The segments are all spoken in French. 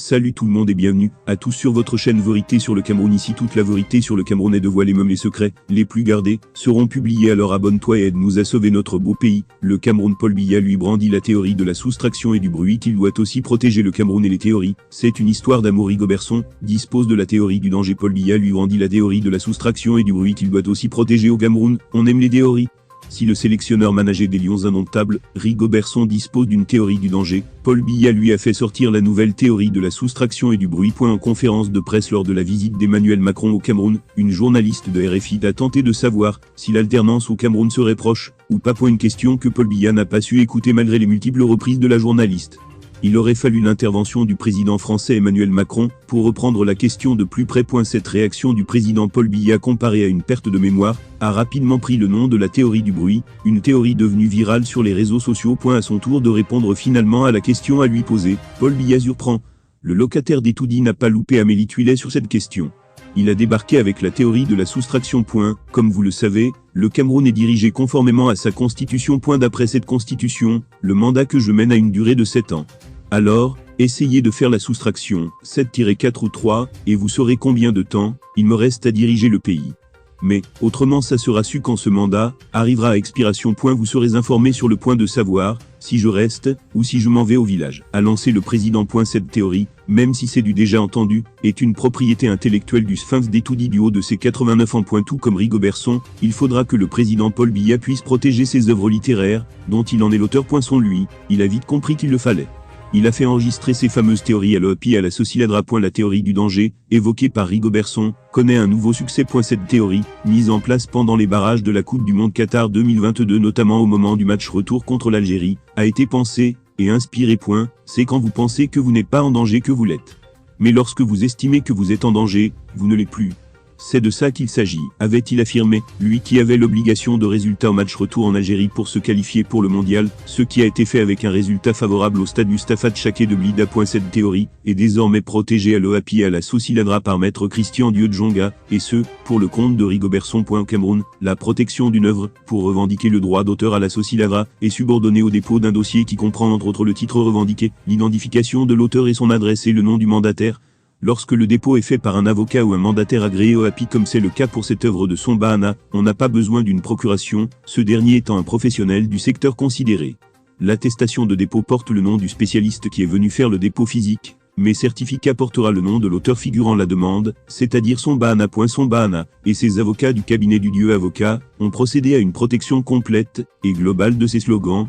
Salut tout le monde et bienvenue à tous sur votre chaîne Vérité sur le Cameroun. Ici toute la vérité sur le Cameroun est dévoilée, même les secrets les plus gardés seront publiés, alors abonne-toi et aide-nous à sauver notre beau pays. Le Cameroun. Paul Biya lui brandit la théorie de la soustraction et du bruit qu'il doit aussi protéger le Cameroun et les théories. C'est une histoire d'amour. Rigobertson dispose de la théorie du danger. Paul Biya lui brandit la théorie de la soustraction et du bruit qu'il doit aussi protéger au Cameroun. On aime les théories. Si le sélectionneur manager des Lions indomptables, Rigobertson dispose d'une théorie du danger, Paul Biya lui a fait sortir la nouvelle théorie de la soustraction et du bruit. En conférence de presse lors de la visite d'Emmanuel Macron au Cameroun, une journaliste de RFI a tenté de savoir si l'alternance au Cameroun serait proche ou pas. Une question que Paul Biya n'a pas su écouter malgré les multiples reprises de la journaliste. Il aurait fallu l'intervention du président français Emmanuel Macron pour reprendre la question de plus près. Cette réaction du président Paul Biya, comparée à une perte de mémoire, a rapidement pris le nom de la théorie du bruit, une théorie devenue virale sur les réseaux sociaux. À son tour de répondre finalement à la question à lui poser, Paul Biya surprend. Le locataire d'Etoudi n'a pas loupé Amélie Tuilet sur cette question. Il a débarqué avec la théorie de la soustraction. Comme vous le savez, le Cameroun est dirigé conformément à sa constitution. D'après cette constitution, le mandat que je mène a une durée de 7 ans. Alors, essayez de faire la soustraction, 7-4 ou 3, et vous saurez combien de temps il me reste à diriger le pays. Mais, autrement ça sera su quand ce mandat arrivera à expiration. Vous serez informé sur le point de savoir si je reste ou si je m'en vais au village, a lancé le président. Cette théorie, même si c'est du déjà entendu, est une propriété intellectuelle du Sphinx d'Etoudi du haut de ses 89 ans. Tout comme Rigobertson, il faudra que le président Paul Biya puisse protéger ses œuvres littéraires, dont il en est l'auteur. Son lui, il a vite compris qu'il le fallait. Il a fait enregistrer ses fameuses théories à l'OAPI et à la Sociladra. La théorie du danger, évoquée par Rigobertson, connaît un nouveau succès. Cette théorie, mise en place pendant les barrages de la Coupe du Monde Qatar 2022, notamment au moment du match retour contre l'Algérie, a été pensée et inspirée. C'est quand vous pensez que vous n'êtes pas en danger que vous l'êtes. Mais lorsque vous estimez que vous êtes en danger, vous ne l'êtes plus. C'est de ça qu'il s'agit, avait-il affirmé, lui qui avait l'obligation de résultat au match retour en Algérie pour se qualifier pour le mondial, ce qui a été fait avec un résultat favorable au stade Mustapha Tchaké de Blida. Cette théorie est désormais protégée à l'OAPI et à la Sociladra par maître Christian Dieu Djonga, et ce, pour le compte de Rigobertson. Au Cameroun, la protection d'une œuvre, pour revendiquer le droit d'auteur à la Sociladra, est subordonnée au dépôt d'un dossier qui comprend entre autres le titre revendiqué, l'identification de l'auteur et son adresse et le nom du mandataire. Lorsque le dépôt est fait par un avocat ou un mandataire agréé OAPI, comme c'est le cas pour cette œuvre de Somba Ana, on n'a pas besoin d'une procuration, ce dernier étant un professionnel du secteur considéré. L'attestation de dépôt porte le nom du spécialiste qui est venu faire le dépôt physique, mais certificat portera le nom de l'auteur figurant la demande, c'est-à-dire Somba Ana. Somba Ana et ses avocats du cabinet du Dieu avocat ont procédé à une protection complète et globale de ces slogans.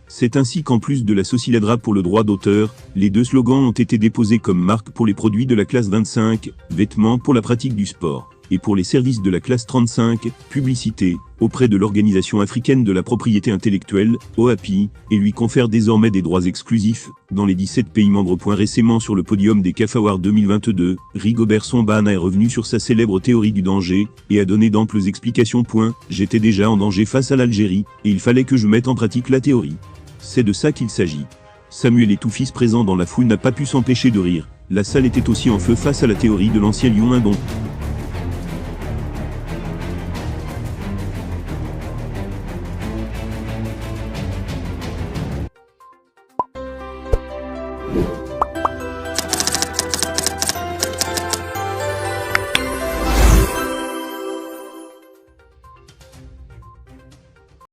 C'est ainsi qu'en plus de la Sociladra pour le droit d'auteur, les deux slogans ont été déposés comme marque pour les produits de la classe 25, vêtements pour la pratique du sport, et pour les services de la classe 35, publicité, auprès de l'Organisation africaine de la propriété intellectuelle, OAPI, et lui confère désormais des droits exclusifs, dans les 17 pays membres. Récemment sur le podium des CAF Awards 2022, Rigobertson est revenu sur sa célèbre théorie du danger, et a donné d'amples explications. J'étais déjà en danger face à l'Algérie, et il fallait que je mette en pratique la théorie. C'est de ça qu'il s'agit. Samuel Etoufis, présent dans la foule, n'a pas pu s'empêcher de rire. La salle était aussi en feu face à la théorie de l'ancien lion indomptable.